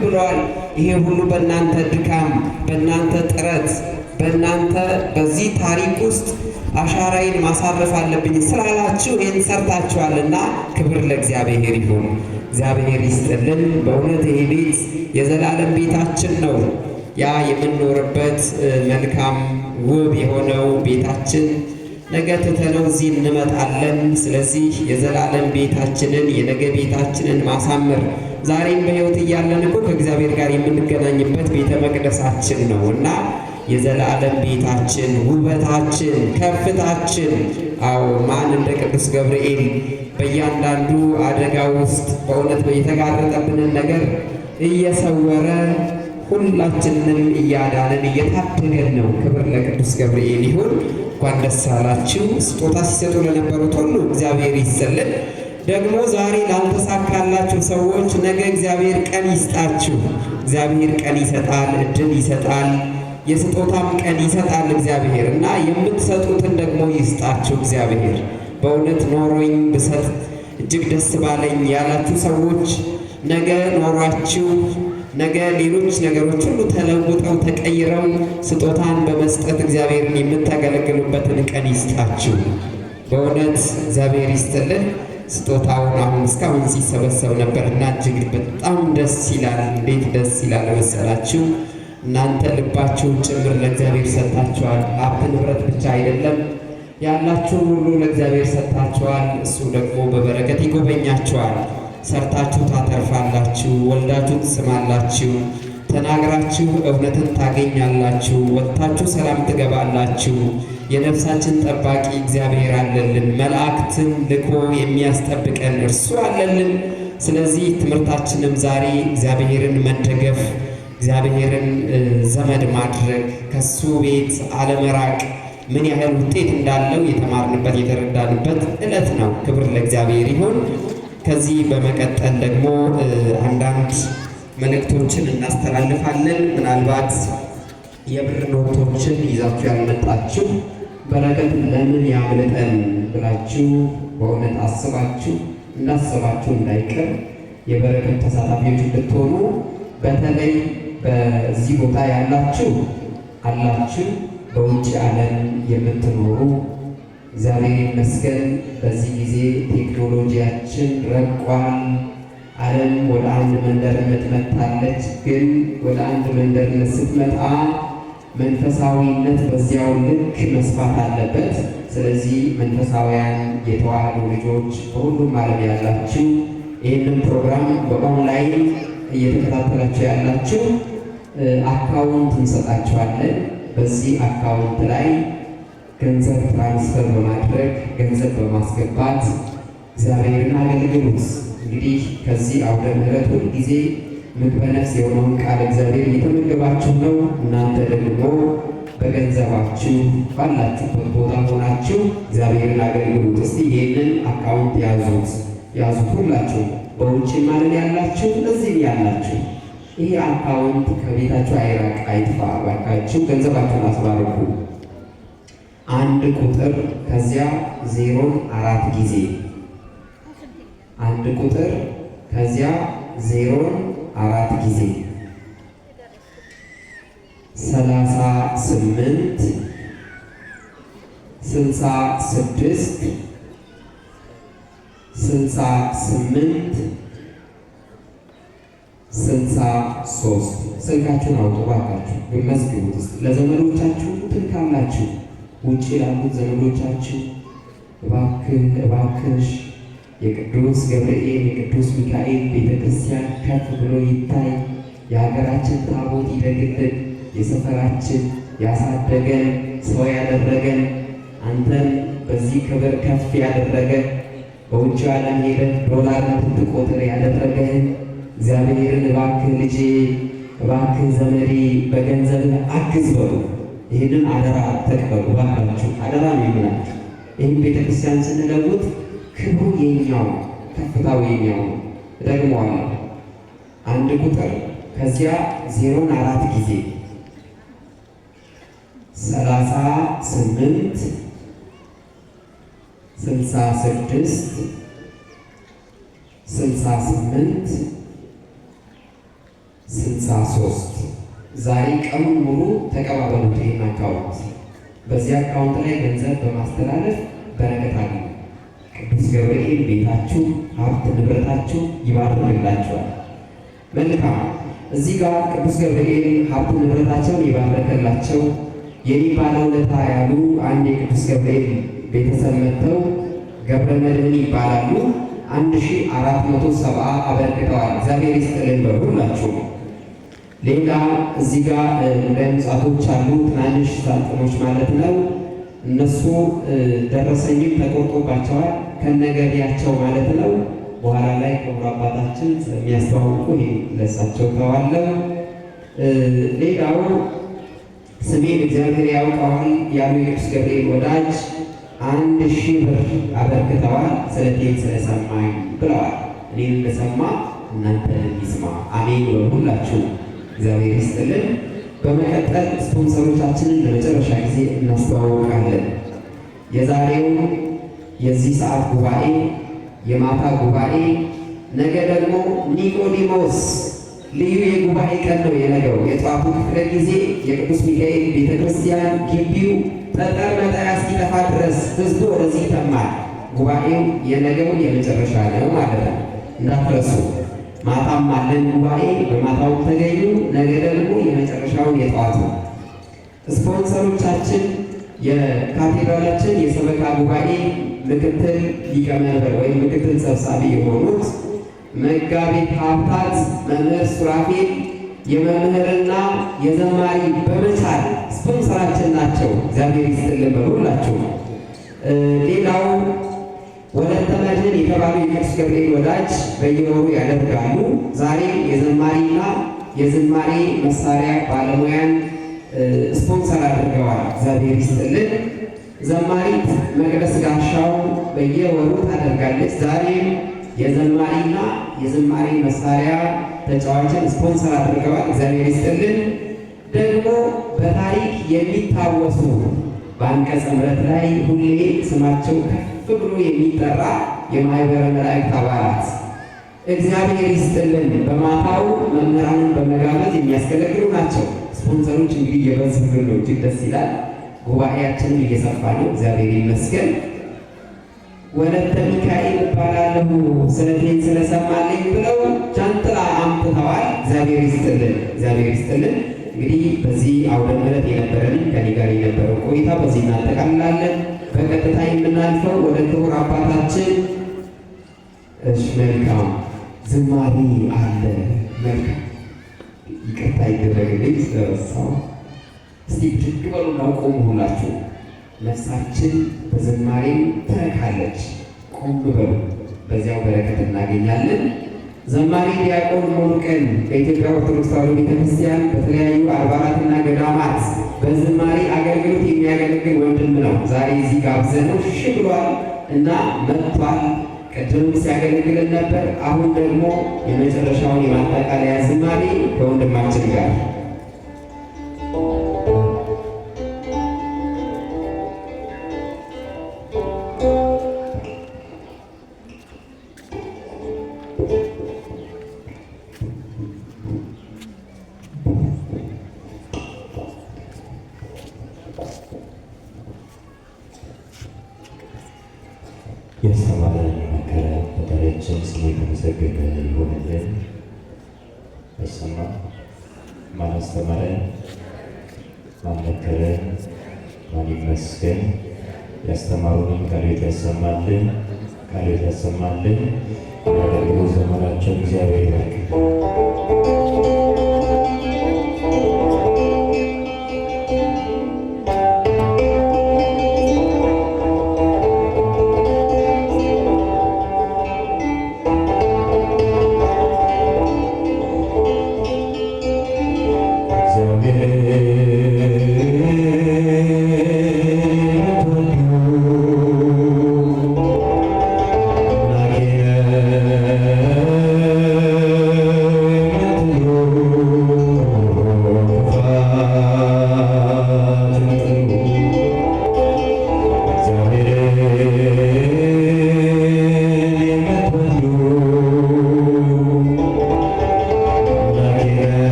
ብሏል። ይሄ ሁሉ በእናንተ ድካም፣ በእናንተ ጥረት፣ በእናንተ በዚህ ታሪክ ውስጥ አሻራዬን ማሳረፍ አለብኝ ስላላችሁ ይህን ሰርታችኋልና ክብር ለእግዚአብሔር ይሁን። እግዚአብሔር ይስጥልን። በእውነት ይሄ ቤት የዘላለም ቤታችን ነው። ያ የምንኖርበት መልካም ውብ የሆነው ቤታችን ነገ ትተነው እዚህ እንመጣለን። ስለዚህ የዘላለም ቤታችንን የነገ ቤታችንን ማሳመር ዛሬም በሕይወት እያለን እኮ ከእግዚአብሔር ጋር የምንገናኝበት ቤተ መቅደሳችን ነው እና የዘላለም ቤታችን ውበታችን ከፍታችን። አዎ ማን እንደ ቅዱስ ገብርኤል በእያንዳንዱ አደጋ ውስጥ በእውነት የተጋረጠብንን ነገር እየሰወረ ሁላችንንም እያዳነን እየታደገን ነው። ክብር ለቅዱስ ገብርኤል ይሁን። እንኳን ደስ አላችሁ። ስጦታ ሲሰጡ ለነበሩት ሁሉ እግዚአብሔር ይስጥልን። ደግሞ ዛሬ ላልተሳካላችሁ ሰዎች ነገ እግዚአብሔር ቀን ይስጣችሁ። እግዚአብሔር ቀን ይሰጣል፣ እድል ይሰጣል፣ የስጦታም ቀን ይሰጣል እግዚአብሔር እና የምትሰጡትን ደግሞ ይስጣችሁ እግዚአብሔር። በእውነት ኖሮኝ ብሰጥ እጅግ ደስ ባለኝ ያላችሁ ሰዎች ነገ ኖሯችሁ ነገ ሌሎች ነገሮች ሁሉ ተለውጠው ተቀይረው ስጦታን በመስጠት እግዚአብሔርን የምታገለግሉበትን ቀን ይስጣችሁ። በእውነት እግዚአብሔር ይስጥልን። ስጦታውን አሁን እስካሁን ሲሰበሰብ ነበርና እጅግ በጣም ደስ ይላል። እንዴት ደስ ይላል መሰላችሁ! እናንተ ልባችሁን ጭምር ለእግዚአብሔር ሰጥታችኋል። ሀብት ንብረት ብቻ አይደለም፣ ያላችሁን ሁሉ ለእግዚአብሔር ሰጥታችኋል። እሱ ደግሞ በበረከት ይጎበኛችኋል። ሰርታችሁ ታተርፋላችሁ፣ ወልዳችሁ ትስማላችሁ፣ ተናግራችሁ እውነትን ታገኛላችሁ፣ ወጥታችሁ ሰላም ትገባላችሁ። የነፍሳችን ጠባቂ እግዚአብሔር አለልን። መላእክትን ልኮ የሚያስጠብቀን እርሱ አለልን። ስለዚህ ትምህርታችንም ዛሬ እግዚአብሔርን መደገፍ፣ እግዚአብሔርን ዘመድ ማድረግ፣ ከሱ ቤት አለመራቅ ምን ያህል ውጤት እንዳለው የተማርንበት የተረዳንበት ዕለት ነው። ክብር ለእግዚአብሔር ይሁን። ከዚህ በመቀጠል ደግሞ አንዳንድ መልእክቶችን እናስተላልፋለን። ምናልባት የብር ኖቶችን ይዛችሁ ያልመጣችሁ በረከት ለምን ያምልጠን ብላችሁ በእውነት አስባችሁ እንዳሰባችሁ እንዳይቀር የበረከት ተሳታፊዎች እንድትሆኑ በተለይ በዚህ ቦታ ያላችሁ አላችሁ፣ በውጭ ዓለም የምትኖሩ እግዚአብሔር ይመስገን በዚህ ጊዜ ቴክኖሎጂያችን ረቋል። ዓለም ወደ አንድ መንደርነት መጥታለች። ግን ወደ አንድ መንደርነት ስትመጣ መንፈሳዊነት በዚያው ልክ መስፋት አለበት። ስለዚህ መንፈሳውያን የተዋህዶ ልጆች በሁሉም ዓለም ያላችሁ ይህንን ፕሮግራም በኦንላይን እየተከታተላችሁ ያላችሁ አካውንት እንሰጣችኋለን። በዚህ አካውንት ላይ ገንዘብ ትራንስፈር በማድረግ ገንዘብ በማስገባት እግዚአብሔርን አገልግሉት። እንግዲህ ከዚህ አውደ ምሕረት ሁል ጊዜ ምግበ ነፍስ የሆነውን ቃል እግዚአብሔር እየተመገባችሁ ነው። እናንተ ደግሞ በገንዘባችሁ ባላችሁበት ቦታ ሆናችሁ እግዚአብሔርን አገልግሉት። እስቲ ይህንን አካውንት ያዙት ሁላችሁ፣ በውጭ ማለት ያላችሁ እዚህም ያላችሁ ይህ አካውንት ከቤታችሁ አይራቅ፣ አይጥፋ። ባካችሁ ገንዘባችሁን አስባርኩ። አንድ ቁጥር ከዚያ 0 ጊዜ 1 ቁጥር ከዚያ 0 ጊዜ 38 66 68 63 ስልካችሁን አውጡ ባካችሁ፣ በመዝግቡት። ለዘመዶቻችሁ ትልካላችሁ። ውጭ ላሉት ዘመዶቻችሁ እባክህ እባክሽ የቅዱስ ገብርኤል የቅዱስ ሚካኤል ቤተ ክርስቲያን ከፍ ብሎ ይታይ፣ የሀገራችን ታቦት ይደግልን፣ የሰፈራችን ያሳደገን ሰው ያደረገን አንተን በዚህ ክብር ከፍ ያደረገ በውጭ ዓለም ሄደን ዶላር እንድትቆጥር ያደረገህን እግዚአብሔርን እባክህ ልጄ እባክህ ዘመዴ በገንዘብ አግዝ በሉ። ይህንን አደራ ተቀበሉ ባካችሁ፣ አደራ ነው ይምላችሁ። ይህን ቤተክርስቲያን ስንለውጥ ክብሩ የኛው ከፍታው የኛው ነው። እደግመዋለሁ። 1 ቁጥር ከዚያ 0 ጊዜ 38 66 68 63 ዛሬ ቀኑን ሙሉ ተቀባበሉት። ይህን አካውንት በዚህ አካውንት ላይ ገንዘብ በማስተላለፍ በረከት አለ። ቅዱስ ገብርኤል ቤታችሁ፣ ሀብት ንብረታችሁ ይባርክላችኋል። መልካም። እዚህ ጋር ቅዱስ ገብርኤል ሀብት ንብረታቸውን ይባረከላቸው የኔ ባለውለታ ያሉ አንድ የቅዱስ ገብርኤል ቤተሰብ መጥተው ገብረ መድኅን ይባላሉ። 1470 አበርክተዋል። እግዚአብሔር ይስጥልን በሁላችሁ። ሌላ እዚህ ጋር እንደ ምጻቶች አሉ፣ ትናንሽ ሳጥኖች ማለት ነው። እነሱ ደረሰኝም ተቆርጦባቸዋል ከነገቢያቸው ማለት ነው። በኋላ ላይ ክቡር አባታችን ስለሚያስተዋውቁ ይሄ ለሳቸው ተዋለው። ሌላው ስሜን እግዚአብሔር ያውቀዋል ያሉ የቅዱስ ገብርኤል ወዳጅ 1000 ብር አበርክተዋል። ስለቴን ስለሰማኝ ብለዋል። እኔን እንደሰማ እናንተ ይስማ። አሜን በሁላችሁ። እግዚአብሔር ይስጥልን። በመቀጠል ስፖንሰሮቻችንን ለመጨረሻ ጊዜ እናስተዋውቃለን። የዛሬው የዚህ ሰዓት ጉባኤ የማታ ጉባኤ፣ ነገ ደግሞ ኒቆዲሞስ ልዩ የጉባኤ ቀን ነው። የነገው የጠዋቱ ክፍለ ጊዜ የቅዱስ ሚካኤል ቤተ ክርስቲያን ግቢው ጠጠር መጣያ እስኪጠፋ ድረስ ህዝቡ ወደዚህ ይተማል። ጉባኤው የነገው የመጨረሻ ነው ማለት ነው፣ እንዳትረሱ። ማታም አለን ጉባኤ፣ በማታው ተገኙ። ነገ ደግሞ የመጨረሻውን የጠዋቱ ስፖንሰሮቻችን የካቴድራላችን የሰበካ ጉባኤ ምክትል ሊቀመንበር ወይም ምክትል ሰብሳቢ የሆኑት መጋቤ ሀብታት መምህር ሱራፌል የመምህርና የዘማሪ በመቻል ስፖንሰራችን ናቸው። እግዚአብሔር ይስጥልን በሁላችሁ። ሌላው ወለተ መድኅን የተባሉ የቅዱስ ገብርኤል ወዳጅ በየወሩ ያደርጋሉ። ዛሬ የዘማሪና የዝማሬ መሳሪያ ባለሙያን ስፖንሰር አድርገዋል። እግዚአብሔር ይስጥልን። ዘማሪት መቅደስ ጋሻው በየወሩ ታደርጋለች። ዛሬም የዘማሪና የዝማሬ መሳሪያ ተጫዋችን ስፖንሰር አድርገዋል። እግዚአብሔር ይስጥልን። ደግሞ በታሪክ የሚታወሱ በአንቀጸ ምሕረት ላይ ሁሌ ስማቸው ከፍ ብሎ የሚጠራ የማኅበረ መላእክት አባላት እግዚአብሔር ይስጥልን። በማታው መምህራንን በመጋበዝ የሚያስገለግሉ ናቸው። ስፖንሰሮች እንግዲህ እየበዙልን ነው። እጅግ ደስ ይላል። ጉባኤያችንን እየሰፋ ነው። እግዚአብሔር ይመስገን። ወለተ ሚካኤል እባላለሁ ስለቴን ስለሰማልኝ ብለው ጃንጥላ አምጥተዋል። እግዚአብሔር ይስጥልን፣ እግዚአብሔር ይስጥልን። እንግዲህ በዚህ አውደ ምሕረት የነበረንን ከኔ ጋር የነበረው ቆይታ በዚህ እናጠቃልላለን። በቀጥታ የምናልፈው ወደ ክቡር አባታችን። እሺ፣ መልካም ዝማሬ አለ። መልካም ይቅርታ ይደረግልኝ ስለረሳው። እስቲ ብድግ በሉና ቆሙ ሁላችሁ። ነፍሳችን በዝማሬም ትረካለች። ቆም በሉ፣ በዚያው በረከት እናገኛለን። ዘማሪ ዲያቆን ሙሉቀን በኢትዮጵያ ኦርቶዶክስ ተዋሕዶ ቤተክርስቲያን በተለያዩ አድባራትና ገዳማት በዝማሬ አገልግሎት የሚያገለግል ወንድም ነው። ዛሬ እዚህ ጋብዘነው እሺ ብሏል እና መጥቷል። ቅድም ሲያገለግልን ነበር። አሁን ደግሞ የመጨረሻውን የማጠቃለያ ዝማሬ ከወንድማችን ጋር ያስተማረን የመከረን ፈጣሪያችን ስሙ የተመሰገነ ይሁንልን። አይሰማ ማን አስተማረን? ማን መከረን? ማን ይመስገን? ያስተማሩንም ቃልዎት ያሰማልን፣ ቃልዎት ያሰማልን። የአገልግሎት ዘመናቸውን እግዚአብሔር ይባርክ።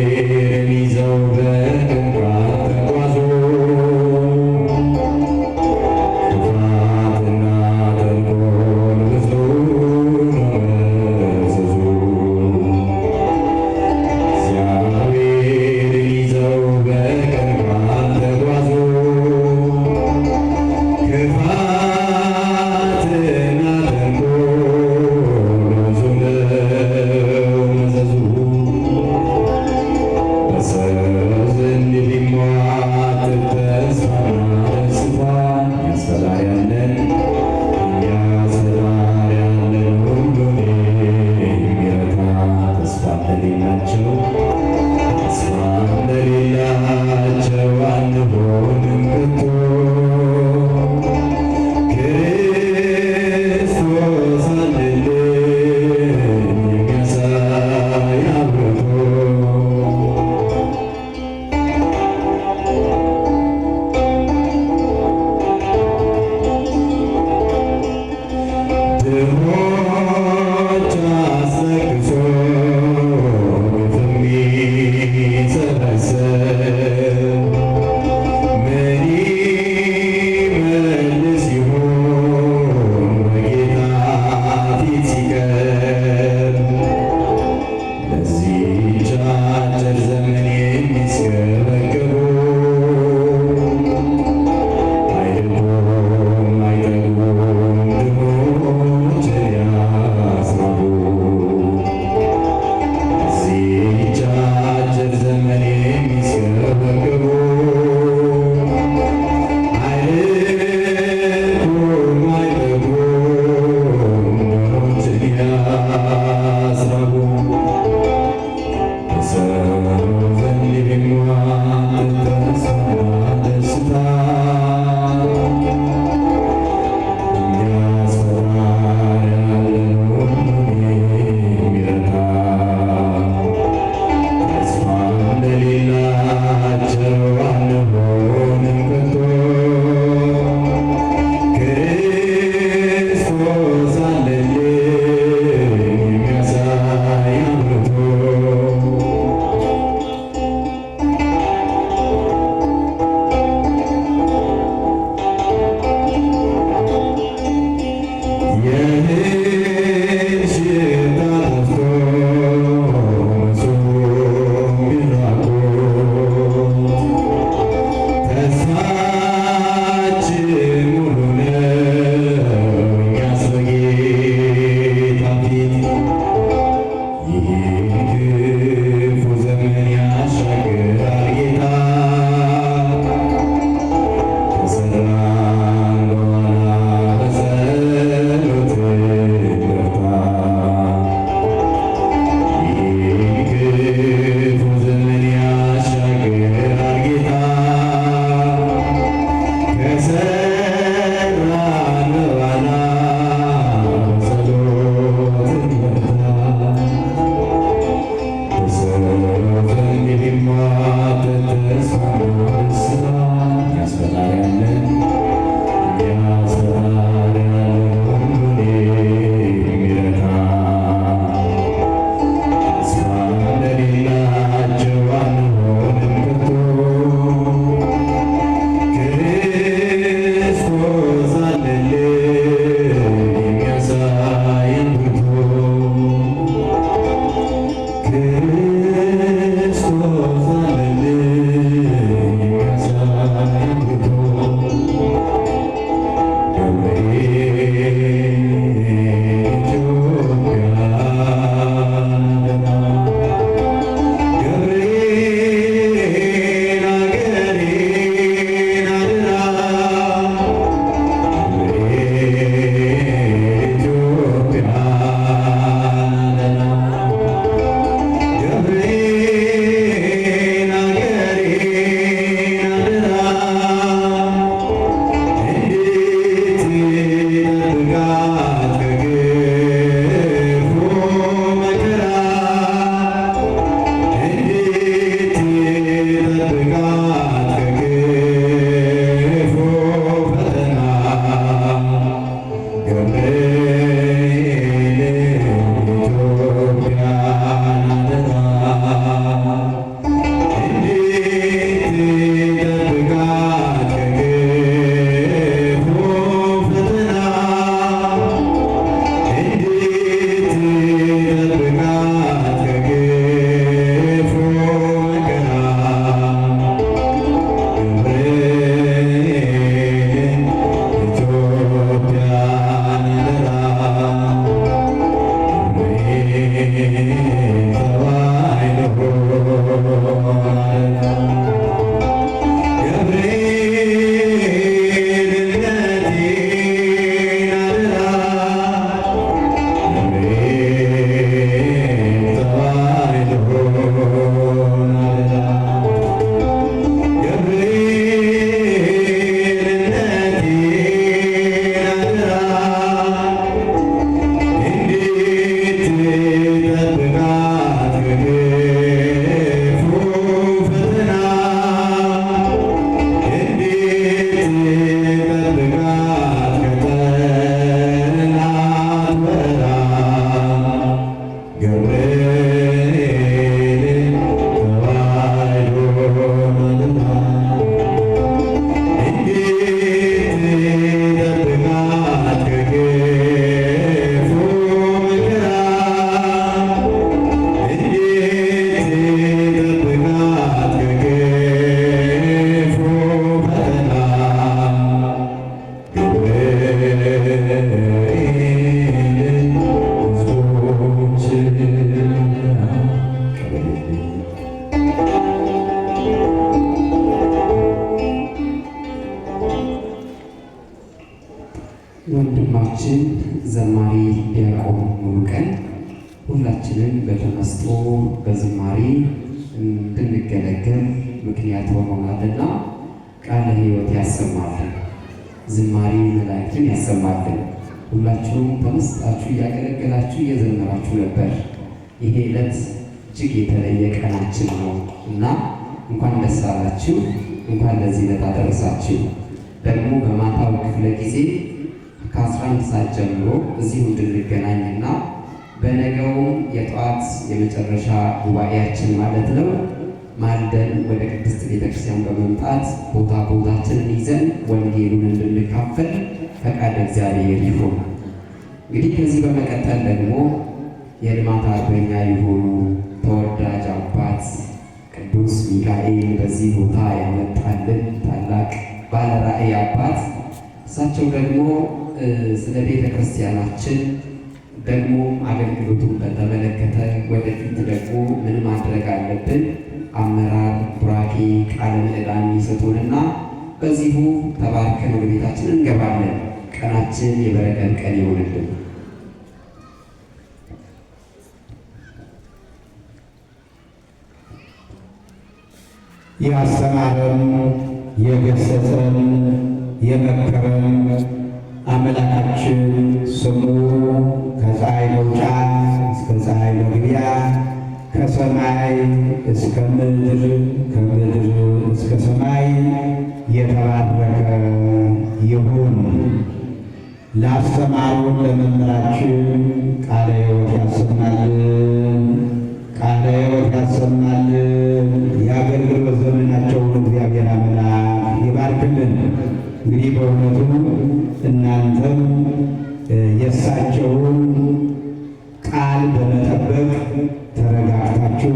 ይዘው በድንኳን ተጓዙ። ክፋትና ተንኮል ብዙ መዘዙ። እግዚአብሔርን ይዘው በድንኳን ተጓዙ። ክፋትና ተንኮል ብዙ መዘዙ። በሰው ዘንድ ሊሟት ተስፋና ደስታ ያስፈራያለን ሁሉን የሚረታ ተስፋ እንደሌላቸው አንሆንም ከቶ ክርስቶስ አለልን የሚያሳይ አብርቶ። ድሆች አስለቅሶ የሚሰበስብ ዘማሪ ዲያቆን ሙሉቀን ሁላችንን በተመስጦ በዝማሬ እንድንገለገል ምክንያት ሆኖናልና ቃለ ሕይወት ያሰማልን፣ ዝማሬ መላእክትን ያሰማልን። ሁላችሁም ተመስጣችሁ እያገለገላችሁ እየዘመራችሁ ነበር። ይሄ ዕለት እጅግ የተለየ ቀናችን ነው እና እንኳን ደስ አላችሁ፣ እንኳን ለዚህ ዕለት አደረሳችሁ። ደግሞ በማታው ክፍለ ጊዜ ከ11 ሰዓት ጀምሮ እዚሁ እንድንገናኝና በነገውም የጠዋት የመጨረሻ ጉባኤያችን ማለት ነው ማልደን ወደ ቅድስት ቤተክርስቲያን በመምጣት ቦታችንን ይዘን ወንጌሉን እንድንካፈል ፈቃድ እግዚአብሔር ይሁን። እንግዲህ ከዚህ በመቀጠል ደግሞ የልማት አርበኛ የሆኑ ተወዳጅ አባት ቅዱስ ሚካኤል በዚህ ቦታ ያመጣልን ታላቅ ባለራእይ አባት እሳቸው ደግሞ ስለ ቤተ ክርስቲያናችን ደግሞ አገልግሎቱን በተመለከተ ወደፊት ደግሞ ምን ማድረግ አለብን አመራር ቡራኬ ቃለ ምዕዳን ይሰጡንና በዚሁ ተባርከን ወደ ቤታችን እንገባለን። ቀናችን የበረከት ቀን ይሆንልን። ያስተማረን የገሰጸን የመከረን አምላካችን ስሙ ከፀሐይ መውጫ እስከ ፀሐይ መግቢያ ከሰማይ እስከ ምድር ከምድር እስከ ሰማይ የተባረከ ይሁን። ላስተማሩን ለመምህራችን ቃለ ሕይወት ያሰማልን፣ ቃለ ሕይወት ያሰማልን። የአገልግሎት ዘመናቸውን እግዚአብሔር አምላክ ይባርክልን። እንግዲህ በእውነቱ እናንተም የእሳቸውን ቃል በመጠበቅ ተረጋግታችሁ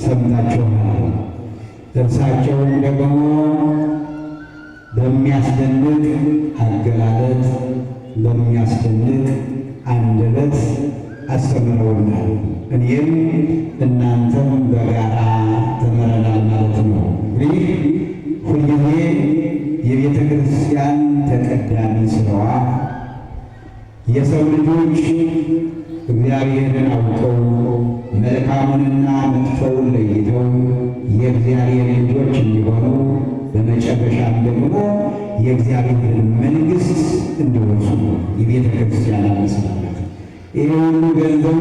ሰምታችኋል። እርሳቸውን ደግሞ በሚያስደንቅ አገላለጥ በሚያስደንቅ አንደበት አስተምረውናል። እኔም እናንተም በጋራ ተምረናል ማለት ነው። እንግዲህ ሁልጊዜ የቤተ ክርስቲያን ተቀዳሚ ስራዋ የሰው ልጆች እግዚአብሔርን አውቀው መልካሙንና መጥፎውን ለይተው የእግዚአብሔር ልጆች እንዲሆኑ በመጨረሻም ደግሞ የእግዚአብሔርን መንግሥት እንዲወርሱ የቤተ ክርስቲያን አመስላላት። ይህ ሁሉ ገንዘቡ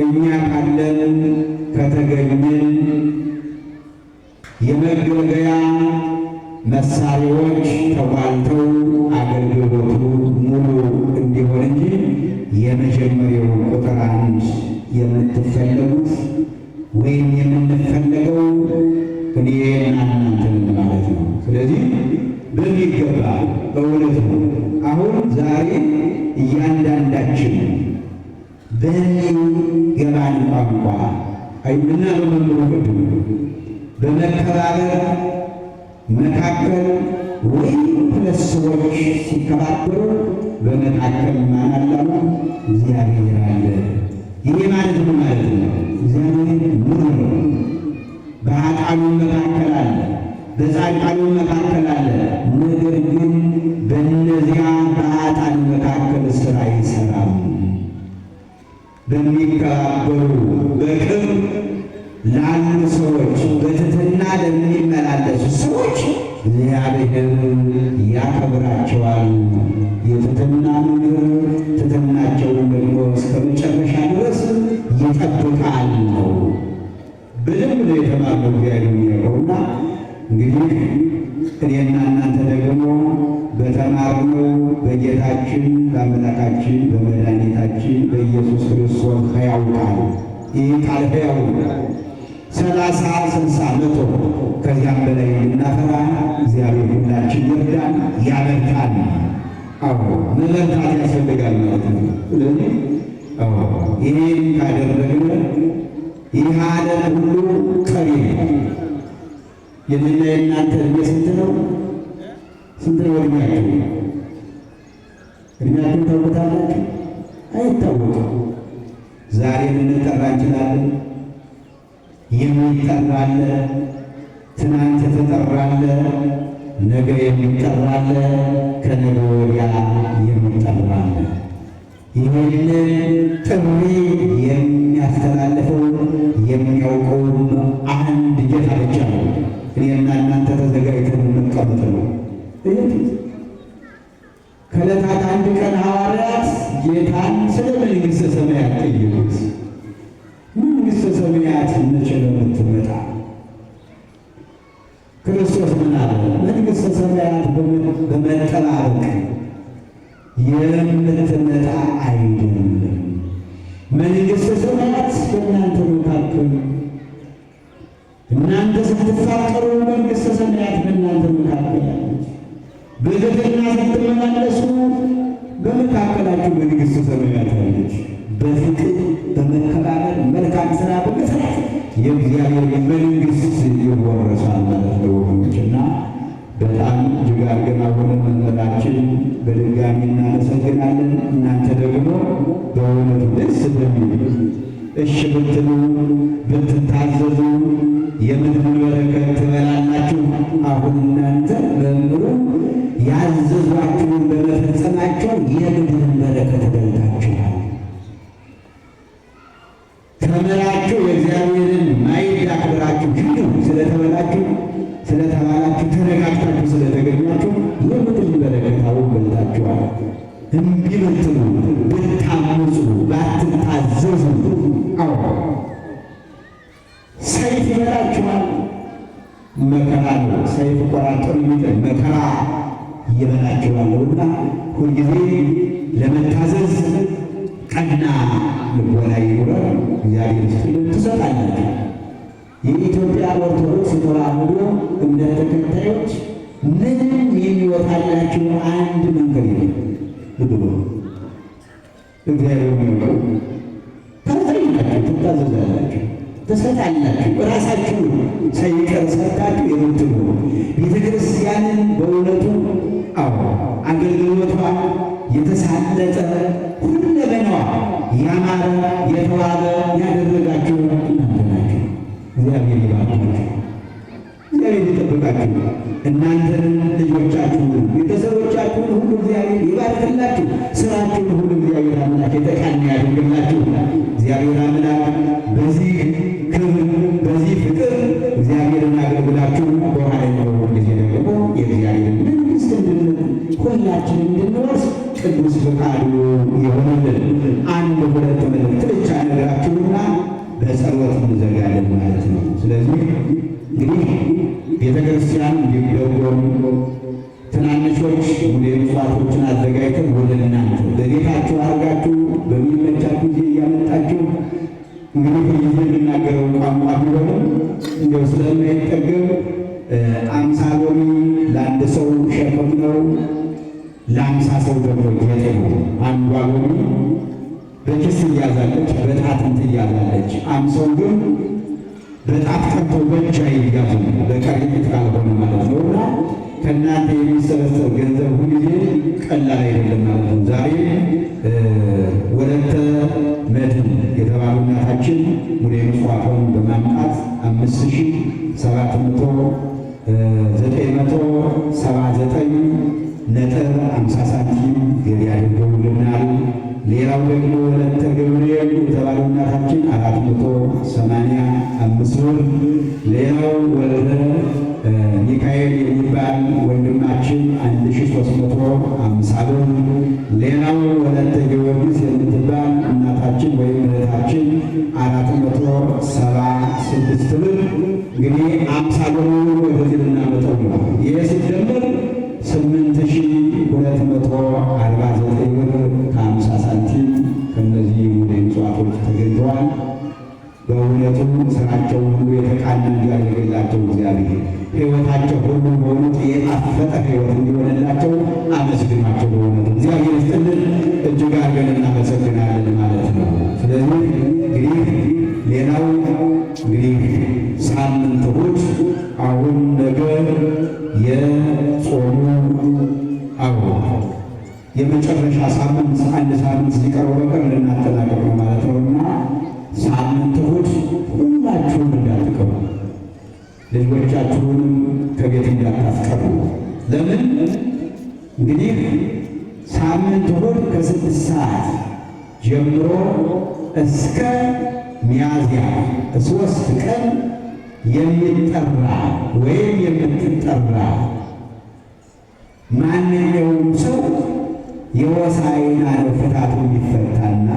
እኛ ካለን ከተገኘን የመገልገያ መሳሪያዎች ተሟልተው አገልግሎቱ ሙሉ እንዲሆን እንጂ የመጀመሪያው ቁጥር አንድ የምትፈለጉት ወይም የምንፈለገው እኔና እናንተን ማለት ነው። ስለዚህ በሚገባ በእውነት ነው። አሁን ዛሬ እያንዳንዳችን በሚገባን ቋንቋ አይምና በመምሩ ቅድም በመከባበር መካከል ወይም ሁለት ሰዎች ሲከባበሩ በመካከል ማን አላሉ? እግዚአብሔር አለ። ይሄ ማለት ምን ማለት ነው? እግዚአብሔር ሙሉ ነው። በኃጥአኑ መካከል አለ፣ በጻድቃኑ መካከል አለ። ነገር ግን በእነዚያ በኃጥአን መካከል ሥራ አይሠራም። በሚከባበሩ በቅርብ ላሉ ሰዎች በትሕትና ለሚመላለሱ ሰዎች እግዚአብሔር ያከብራቸዋል። የትሕትና ምክር ትሕትናቸውን ደግሞ እስከ መጨረሻ ድረስ ይጠብቃል ነው ብልም ነው የተማርነው እግዚአብሔር የሚያውቀውና እንግዲህ እኔና እናንተ ደግሞ በተማርነው በጌታችን በአምላካችን በመድኃኒታችን በኢየሱስ ክርስቶስ ሕያው ቃል ይህ ቃል ሕያው 30 60 መቶ ከዚያም በላይ እናፈራ እግዚአብሔር ሁላችን ይርዳን ያበርታን። አዎ መበርታት ያስፈልጋል ማለት ነው። ስለዚህ ይህን ካደረግን ይህ ዓለም ሁሉ ቀሪ ነው። የእኔና የእናንተ ዕድሜ ስንት ነው? ስንት ነው ዕድሜያችሁ? ዕድሜያችሁን ታውቁታላችሁ? አይታወቅም። ዛሬ ልንጠራ እንችላለን። የሚጠራለ ትናንት ተጠራለ፣ ነገ የሚጠራለ፣ ከነገ ወዲያ የሚጠራለ ይህንን ጥሪ የሚያስተላልፈው የሚያውቀውም አንድ ጌታ ብቻ ነው። እኔና እናንተ ተዘጋጅተን እንቀመጥ ነው። ከዕለታት አንድ ቀን ሐዋርያት ጌታን ስለ መንግሥተ ሰማያት ጠየቁት። መንግሥተ ሰማያት መቼ ነው የምትመጣ? ክርስቶስ ምን አለ? መንግሥተ ሰማያት በመጠባበቅ የምትመጣ አይደለም። መንግሥተ ሰማያት በእናንተ መካከል፣ እናንተ ስትፋቀሩ መንግሥተ ሰማያት በእናንተ መካከል ያለች፣ በትሕትና ስትመላለሱ በመካከላችሁ መንግሥተ ሰማያት ያለች፣ በፍቅር በመከባበር መልካም ሥራ በመስራት የእግዚአብሔር መንግሥት ይወረሳል ማለት ነው ወገኖችና በጣም እጅግ አድርገን አቡነ መምህራችን በድጋሚ እናመሰግናለን። እናንተ ደግሞ በእውነቱ ደስ በሚል እሺ ብትሉ ብትታዘዙ የምድርን በረከት ትበላላችሁ። አሁን እናንተ መምህሩ ያዘዟችሁን በመፈጸማቸው የምድርን በረከት በልታችኋል። ተምራችሁ የእግዚአብሔርን ማዕድ አክብራችሁ ሂዱ ስለተባላችሁ ተረጋግታችሁ ስለተገኛችሁ የምድርን በረከት አሁን በልታችኋል። እምቢ ብትሉ ብታምፁ ባትታዘዙ ሰይፍ ይበላችኋል። መከራ ነው። ሰይፍ ቆራጦ የሚጥል መከራ ይበላችኋልና ሁልጊዜ ለመታዘዝ ቀና ልቦና ይኑረን። እግዚአብሔር ይስጥልን። ትሰጣላችሁ። የኢትዮጵያ ኦርቶዶክስ ተዋሕዶ እምነት ተከታዮች ምንም የሚወጣላችሁ አንድ መንገድ የለም። ልብ በሉ። እግዚአብሔር የሚወጣው ታዛላችሁ፣ ትታዘዛላችሁ፣ ትሰጣላችሁ። ራሳችሁ ሳይቀር ሰርታችሁ የምትኖሩ ቤተ ክርስቲያንን በእውነቱ አገልግሎቷ የተሳለጠ ሁለመናዋ ያማረ የተዋበ ያደረጋችሁ እናንተ ናችሁ። እግዚአብሔር ይባርካችሁ፣ እግዚአብሔር ይጠብቃችሁ። እናንተንም ልጆቻችሁን ቤተሰቦቻችሁን ሁሉ እግዚአብሔር ይባርክላችሁ። ስራችሁን ሁሉ እግዚአብሔር አምላክ የተቃና ያደርግላችሁ። እግዚአብሔር አምላክ በዚህ ክብር በዚህ ፍቅር እግዚአብሔርን አገልግላችሁ በኋለኛው ጊዜ ደግሞ የእግዚአብሔርን መንግሥት ሁላችን እንድንወርስ ቅዱስ ፈቃዱ ይሆንልን። አንድ ሁለት መልእክት ብቻ ነግራችሁና በጸሎት እንዘጋለን ማለት ነው። ስለዚህ እንግዲህ ቤተ ክርስቲያን እንዲደጎም ትናንሾች ወደ ምጽዋቶችን አዘጋጅተን ወደ እናንተ በቤታችሁ አድርጋችሁ በሚመቻችሁ ጊዜ እያመጣችሁ እንግዲህ ጊዜ የሚናገረው ቋንቋ ቢሆንም እንዲያው ስለማይጠገብ 50 ሎሚ ለአንድ ሰው ሸክም ነው፣ ለ50 ሰው ደግሞ ጌጥ ነው። አንዷ ሎሚ በኪስ እያዛለች በጣትም ትያዛለች። 50 ግን በጣት ቀርቶ በእጅ አይያዝም፣ በከረጢት ካልሆነ ማለት ነው። እና ከእናንተ የሚሰበሰብ ገንዘብ ሁልጊዜ ቀላል አይደለም ማለት ነው። ዛሬ ወለተ መድኅን የተባሉ እናታችን ሙሉ ምጽዋቷን በማምጣት 57,979.50 ሳንቲም ገቢ አድርገውልናል። ሌላው ደግሞ ወለተ ገብርኤል የተባሉ እናታችን 485 ብር። ሌላው ወለተ ሚካኤል የሚባል ወንድማችን 1350 ብር። ሌላው ወለተ ጊዮርጊስ የምትባል እናታችን ወይም እህታችን 476 ብር። እንግዲህ 50 ብር ወደዚህ ልናመጣው ነው። ይህ ሲደመር 8249 ብር ከ50 ሳንቲም ከእነዚህ ወደ ምጽዋቶች ተገኝተዋል። በእውነቱም ስራቸው ሁሉ የተቃና እንዲያደርግላቸው እግዚአብሔር ሕይወታቸው ሁሉ በእውነቱ የጣፈጠ ሕይወት እንዲሆንላቸው አመስግኗቸው። በእውነቱ እግዚአብሔር ይስጥልን፣ እጅግ አድርገን እናመሰግናለን ማለት ነው። ስለዚህ እንግዲህ ሌላው እንግዲህ ሳምንት እሑድ አሁን ነገር የጾሙ የመጨረሻ ሳምንት አንድ ሳምንት ሲቀረው በቀር ልናጠናቀቅ ነው ማለት ነው እና ሳምንት እሑድ ሁላችሁም እንዳትቀሩ፣ ልጆቻችሁንም ከቤት እንዳታስቀሩ። ለምን እንግዲህ ሳምንት እሑድ ከ6 ሰዓት ጀምሮ እስከ ሚያዝያ 3 ቀን የሚጠራ ወይም የምትጠራ ማንኛውም ሰው የሆሳዕና ነው ፍታቱ የሚፈታና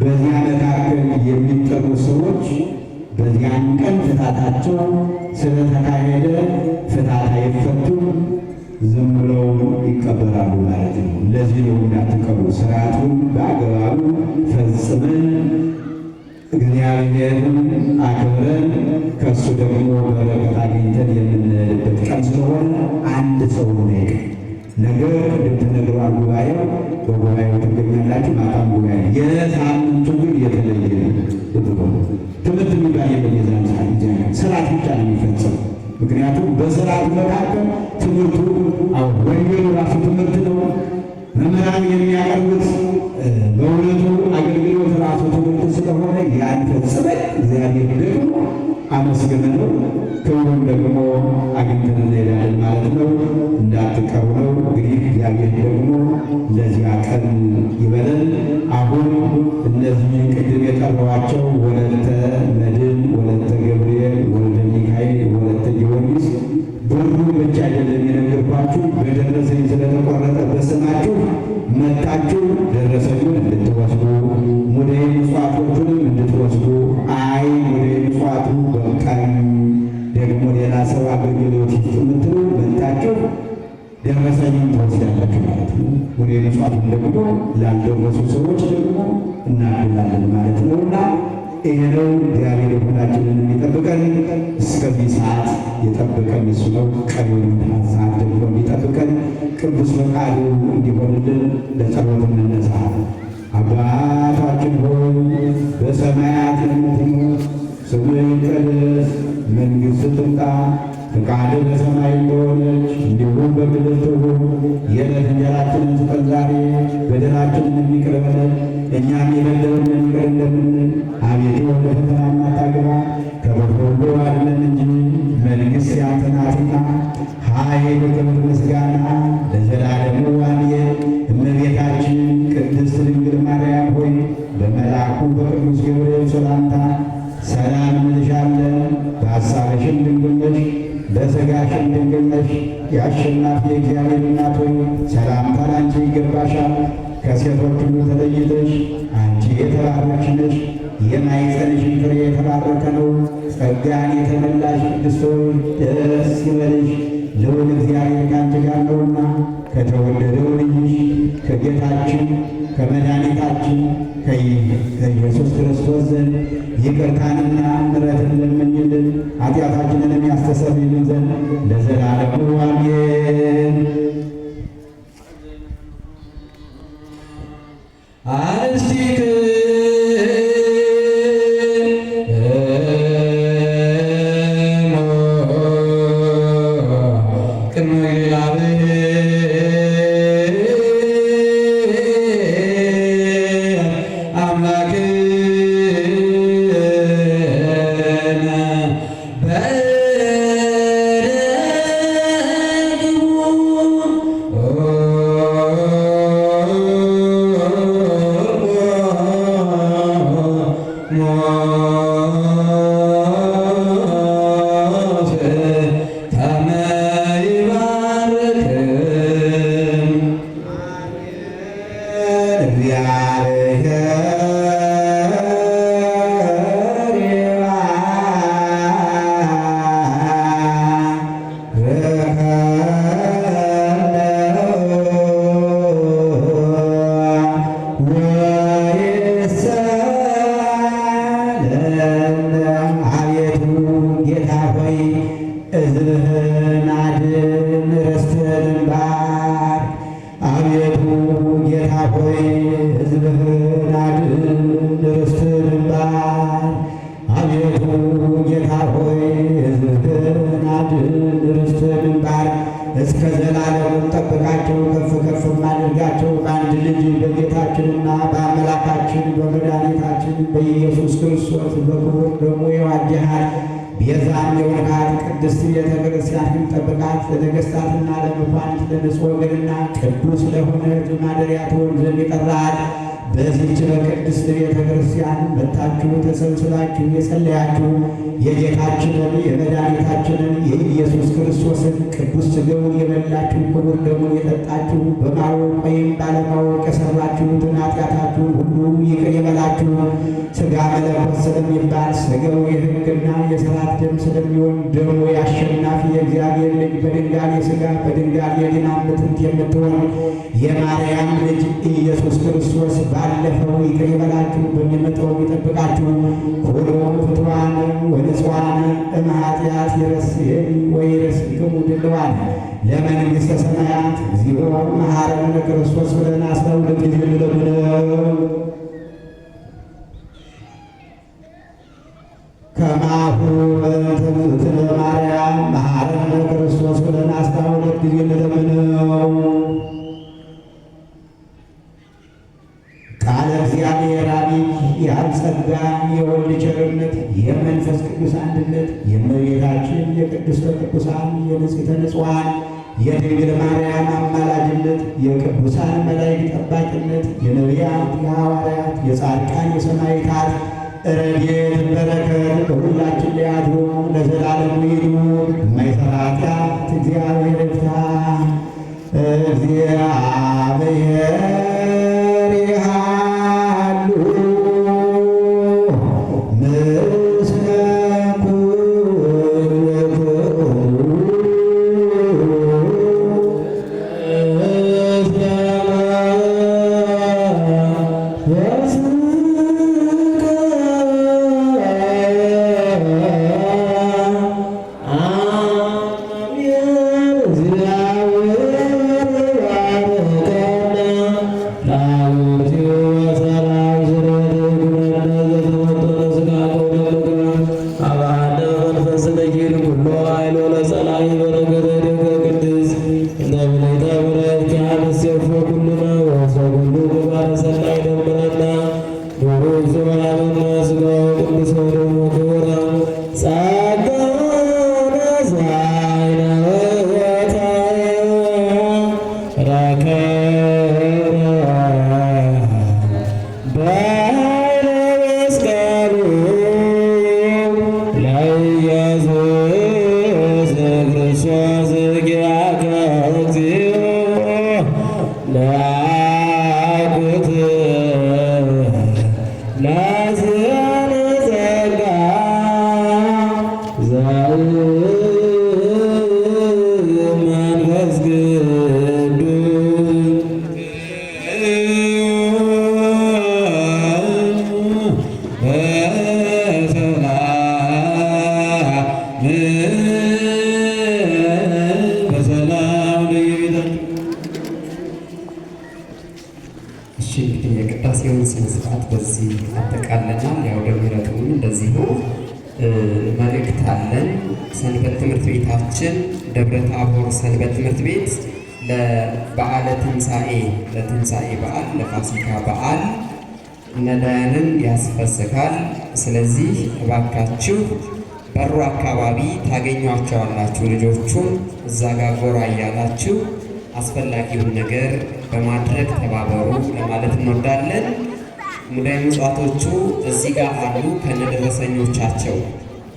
በዚያ መካከል የሚጠሩ ሰዎች በዚያን ቀን ፍታታቸው ስለተካሄደ ፍታት አይፈቱም፣ ዝም ብለው ይቀበላሉ ማለት ነው። ለዚህ ነው እንዳትቀሩ ስርዓቱን በአግባቡ ፈጽመን እግዚአብሔርን አክብረን ከእሱ ደግሞ በረከት አግኝተን የምንሄድበት ቀን ስለሆነ አንድ ሰው ነው። ነገ ቅድም ተነግሯል። ጉባኤው በጉባኤው ትገኛላችሁ። ማታም ጉባኤ የሳምንቱ ግን የተለየ ትምህርት የሚባል የለም። የዛን ስርዓት ብቻ ነው የሚፈጸም። ምክንያቱም በስርዓቱ መካከል ትምህርቱ ወንጌሉ ራሱ ትምህርት ነው። መምህራን የሚያቀርቡት በእውነቱ አገልግሎት ራሱ ትምህርት ስለሆነ ያን ፈጽመን እግዚአብሔር ደግሞ አመስግነነው ክብሩን ደግሞ አግኝተን እንሄዳለን ማለት ነው። እንዳትቀሩ ነው። እንግዲህ እግዚአብሔር ደግሞ ለዚያ ቀን ይበለን። አሁን እነዚህን ቅድም የጠራኋቸው ወለተ መድኅን፣ ወለተ ገብርኤል፣ ወልደ ሚካኤል፣ ወለተ ጊዮርጊስ ብሩን ብቻ አይደለም የነገርኳችሁ፣ በደረሰኝ ስለተቆረጠ በስማችሁ መጣችሁ ደረሰኙን እንድትወስዱ ሙዳየ ምጽዋቶቹንም እንድትወስዱ። አይ ሙዳየ ምጽዋቱ በቃኝ ደግሞ ሌላ ሰው አገልግሎት የምትሉ መጣችሁ ደረሰኙን ትወስዳላችሁ ማለት ነው። ሙዳየ ምጽዋቱን ደግሞ ላልደረሱ ሰዎች ደግሞ እናድላለን ማለት ነውና ይሄ ነው። እግዚአብሔር ሁላችንን የሚጠብቀን እስከዚህ ሰዓት የጠበቀን እሱ ነው። ቀሪውን ሰዓት ደግሞ የሚጠብቀን ቅዱስ ፈቃዱ እንዲሆንልን ለጸሎት እንነሳ። አባታችን ሆይ በሰማያት የምትኖር ስምህ ይቀደስ፣ መንግሥትህ ትምጣ፣ ፈቃድህ በሰማይ እንደሆነች እንዲሁም በምድር ትሁን። የዕለት እንጀራችንን ስጠን ዛሬ፣ በደላችንን ይቅር በለን እኛም የበደሉንን ይቅር እንደምንል፣ አቤቱ ወደ ፈተና አታግባን ከክፉ ሁሉ አድነን እንጂ መንግሥት ያንተ ናትና፣ ኃይል፣ ክብር፣ ምስጋና ለዘላለሙ አሜን። እመቤታችን ቅድስት ድንግል ማርያም ሆይ በመልአኩ በቅዱስ ገብርኤል ሰላምታ ሰላም እንልሻለን። በሐሳብሽም ድንግል ነሽ፣ በሥጋሽም ድንግል ነሽ። የአሸናፊ የእግዚአብሔር እናት ሆይ ሰላምታ ላንቺ ይገባሻል። ከሴቶች ሁሉ ተለይተሽ አንቺ የተባረክሽ ነሽ፣ የማኅፀንሽም ፍሬ የተባረከ ነው። ጸጋን የተመላሽ ቅድስት ሆይ ደስ ይበልሽ፣ ልዑል እግዚአብሔር ከአንቺ ጋር ነውና ከተወደደው ልጅሽ ከጌታችን ከመድኃኒታችን ከኢየሱስ ክርስቶስ ዘንድ ይቅርታንና ምሕረትን ለምኝልን ኃጢአታችንንም ያስተሰርይልን ዘንድ ለዘላለሙ አሜን። እስከ ዘላለም ጠብቃቸው፣ ከፍ ከፍ አድርጋቸው። በአንድ ልጅ በጌታችንና በአምላካችን በመድኃኒታችን በኢየሱስ ክርስቶስ በክቡር ደሙ የዋጀሃት ቤዛም የሆንሃት ቅድስት ቤተ ክርስቲያንን ጠብቃት። ለነገሥታትና ለመኳንንት ለንጹሕ ወገንና ቅዱስ ለሆነ ማደሪያ ትሆን ዘንድ የጠራሃት በዚህች በቅድስት ቤተ ክርስቲያን መጥታችሁ ተሰብስባችሁ የጸለያችሁ የጌታችንን የመድኃኒታችንን የኢየሱስ ክርስቶስን ቅዱስ ሥጋውን የበላችሁ ክቡር ደሙን የጠጣችሁ በማወቅ ወይም ባለማወቅ የሠራችሁትን ኃጢአታችሁን ሁሉ ይቅር ይበላችሁ። ሥጋ መለኮት ስለሚባል ሥጋው የሕግና የሥርዓት ደም ስለሚሆን ደሙ የአሸናፊ የእግዚአብሔር ልጅ በድንጋሌ ሥጋ በድንጋሌ ሕሊና ምትት የምትሆን የማርያም ልጅ ኢየሱስ ክርስቶስ ባለፈው ይቅር ይበላችሁ፣ በሚመጣው ይጠብቃችሁ። ኩሉ ፍትዋን ወንጽዋን እምኃጢአት ይረስየኒ ወይረስይክሙ ድልዋን ለመንግሥተ ሰማያት እግዚኦ መሐረነ ክርስቶስ ብለን 12 ጊዜ እንለምነው። ከማሁ በእንተ ማርያም መሐረነ ክርስቶስ ብለን 12 ጊዜ እንለምነው። ቃለ እግዚአብሔር አብይ ያልጸጋ የወልድ ቸርነት የመንፈስ ቅዱስ አንድነት የእመቤታችን የቅድስተ ቅዱሳን የንጽሕተ ንጹሐን የድንግል ማርያም አማላጅነት የቅዱሳን መላእክት ጠባቂነት የነቢያት የሐዋርያት የጻድቃን የሰማዕታት ረድኤት በረከት በሁላችን ላይ አድሮ ለዘላለሙ ይኑር። የማይሠራ ኃጢአት እግዚአብሔር ይፍታ። እግዚአብሔር የቅዳሴውን ስነ ስርዓት በዚህ አጠቃለናል። ያው ደምረቱም እንደዚሁ መልእክት አለን። ሰንበት ትምህርት ቤታችን ደብረ ታቦር ሰንበት ትምህርት ቤት ለበዓለ ትንሣኤ ለትንሣኤ በዓል ለፋሲካ በዓል ነዳያንን ያስፈስካል። ስለዚህ እባካችሁ በሩ አካባቢ ታገኟቸዋላችሁ። ልጆቹን እዛ ጋር ጎራ እያላችሁ አስፈላጊውን ነገር በማድረግ ተባበሩ ለማለት እንወዳለን። ሙዳየ ምጽዋቶቹ እዚህ ጋር አሉ። ከነደረሰኞቻቸው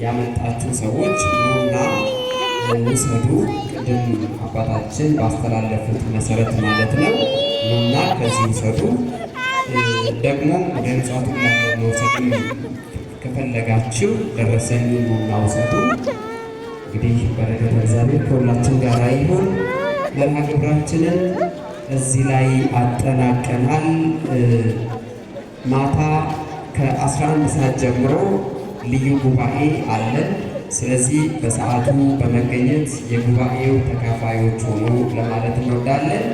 ያመጣችሁ ሰዎች ኑና ውሰዱ። ቅድም አባታችን ባስተላለፉት መሰረት ማለት ነው። ኑና ከዚህ ውሰዱ። ደግሞ ሙዳየ ምጽዋቱን መውሰድም ከፈለጋችሁ ደረሰኙን ኑና ውሰዱ። እንግዲህ በረከተ እግዚአብሔር ከሁላችን ጋር ይሁን። መርሃ ግብራችንን እዚህ ላይ አጠናቀናል። ማታ ከ11 ሰዓት ጀምሮ ልዩ ጉባኤ አለን። ስለዚህ በሰዓቱ በመገኘት የጉባኤው ተካፋዮች ሆኑ ለማለት እንወዳለን።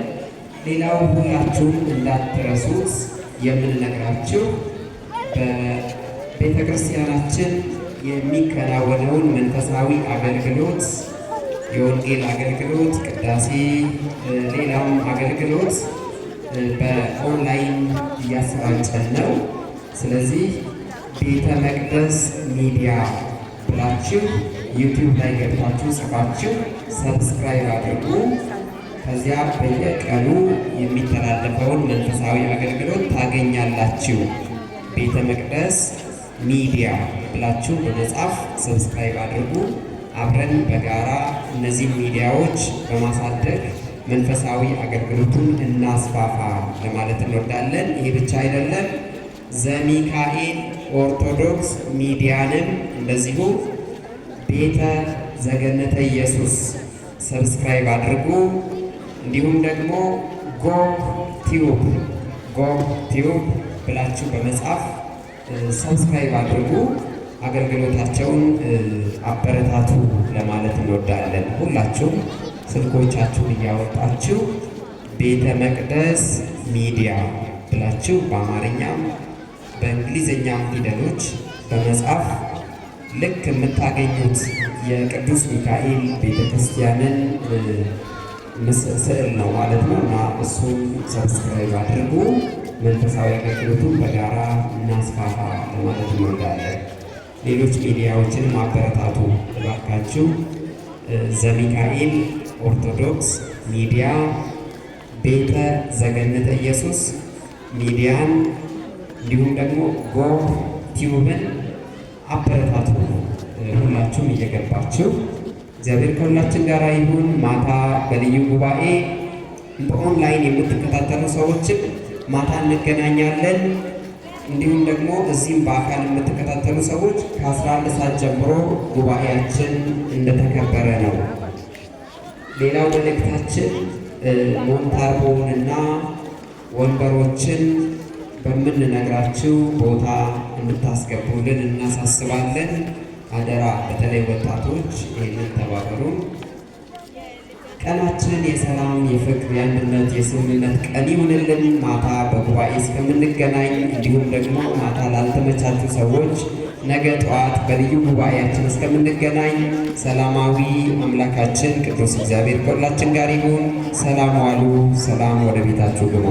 ሌላው ሁላችሁም እንዳትረሱት የምንነግራችሁ በቤተ ክርስቲያናችን የሚከናወነውን መንፈሳዊ አገልግሎት የወንጌል አገልግሎት፣ ቅዳሴ፣ ሌላውም አገልግሎት በኦንላይን እያሰራጨን ነው። ስለዚህ ቤተ መቅደስ ሚዲያ ብላችሁ ዩቲዩብ ላይ ገብታችሁ ጽፋችሁ ሰብስክራይብ አድርጉ። ከዚያ በየቀኑ የሚተላለፈውን መንፈሳዊ አገልግሎት ታገኛላችሁ። ቤተ መቅደስ ሚዲያ ብላችሁ በመጻፍ ሰብስክራይብ አድርጉ። አብረን በጋራ እነዚህ ሚዲያዎች በማሳደግ መንፈሳዊ አገልግሎቱን እናስፋፋ ለማለት እንወዳለን። ይህ ብቻ አይደለም። ዘሚካኤል ኦርቶዶክስ ሚዲያንም እንደዚሁ ቤተ ዘገነተ ኢየሱስ ሰብስክራይብ አድርጉ። እንዲሁም ደግሞ ጎግ ቲዩብ ብላችሁ በመጻፍ ሰብስክራይብ አድርጉ። አገልግሎታቸውን አበረታቱ ለማለት እንወዳለን። ሁላችሁም ስልኮቻችሁን እያወጣችሁ ቤተ መቅደስ ሚዲያ ብላችሁ በአማርኛም በእንግሊዝኛም ፊደሎች በመጻፍ ልክ የምታገኙት የቅዱስ ሚካኤል ቤተ ክርስቲያንን ስዕል ነው ማለት ነው እና እሱን ሰብስክራይብ አድርጉ። መንፈሳዊ አገልግሎቱን በጋራ እናስፋፋ ለማለት እንወዳለን። ሌሎች ሚዲያዎችን ማበረታቱ እባካችሁ። ዘሚካኤል ኦርቶዶክስ ሚዲያ፣ ቤተ ዘገነተ ኢየሱስ ሚዲያን እንዲሁም ደግሞ ጎግ ቲዩብን አበረታቱ። ሁላችሁም እየገባችሁ እግዚአብሔር ከሁላችን ጋር ይሁን። ማታ በልዩ ጉባኤ በኦንላይን የምትከታተሉ ሰዎችም ማታ እንገናኛለን። እንዲሁም ደግሞ እዚህም በአካል የምትከታተሉ ሰዎች ከ11 ሰዓት ጀምሮ ጉባኤያችን እንደተከበረ ነው። ሌላው መልእክታችን ሞንታርቦውንና ወንበሮችን በምንነግራችሁ ቦታ እንድታስገቡልን እናሳስባለን። አደራ፣ በተለይ ወጣቶች ይህንን ተባበሩ። ቀናችን የሰላም፣ የፍቅር፣ የአንድነት፣ የስምምነት ቀን ይሁንልን። ማታ በጉባኤ እስከምንገናኝ እንዲሁም ደግሞ ማታ ላልተመቻቹ ሰዎች ነገ ጠዋት በልዩ ጉባኤያችን እስከምንገናኝ ሰላማዊ አምላካችን ቅዱስ እግዚአብሔር ከሁላችን ጋር ይሁን። ሰላም ዋሉ። ሰላም ወደ ቤታችሁ ግቡ።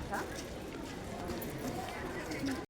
Huh?